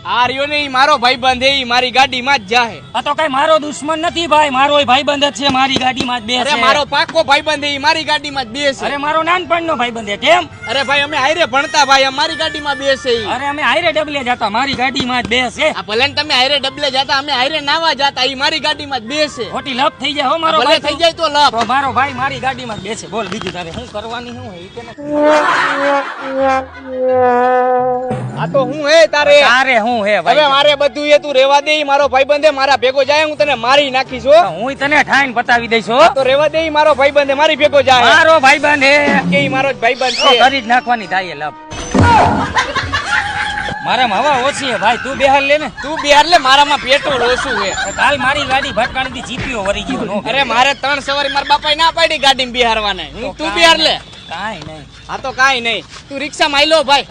આ રહ્યો ને ઈ મારો ભાઈબંધ ઈ મારી ગાડીમાં જ જાહે. આ તો કઈ મારો દુશ્મન નથી ભાઈ, મારો ભાઈબંધ જ છે, મારી ગાડીમાં જ બેસે. અરે મારો પાકો ભાઈબંધ ઈ મારી ગાડીમાં જ બેસે. અરે મારો નાનપણનો ભાઈબંધ છે. કેમ? અરે ભાઈ અમે હાઈરે ભણતા ભાઈ, અમારી ગાડીમાં બેસે ઈ. અરે અમે હાઈરે ડબલે જતા, મારી ગાડીમાં જ બેસે. આ ભલે ને તમે હાઈરે ડબલે જતા, અમે હાઈરે નાવા જતા, ઈ મારી ગાડીમાં જ બેસે. ખોટી લપ થઈ જાય હો મારો ભલે ભાઈ. થઈ જાય તો લપ. તો મારો ભાઈ મારી ગાડીમાં જ બેસે. બોલ બીજું તારે શું કરવાની શું હે કે આ તો હું હે તારે હું હે હવે ભાઈ? મારે બધું એ તું રેવા દે. ઈ મારો ભાઈબંધ હે, મારા ભેગો જાય હું તને મારી નાખીશ હો. હું તને ઠાઈને બતાવી દઈશ હો. તો રેવા દે. ઈ મારો ભાઈબંધ હે, મારી ભેગો જાય. મારો ભાઈબંધ હે કે ઈ મારો જ ભાઈબંધ તો છે. કરી જ નાખવાની થાય લપ. મારામાં હવા ઓછી હે ભાઈ, તું બેહાર લે ને. તું બિહાર લે, મારામાં પેટ્રોલ ઓછું હે. કાલ મારી ગાડી ભટકાણી જીપીઓ વરી ગયો નો. અરે મારે 3 સવારી મારા બાપાએ ના પાડી ગાડીમાં બિહારવાને. તું બિહાર લે. કાઈ નહીં. આ તો કાઈ નહીં, તું રિક્ષામાં આઈ લો ભાઈ.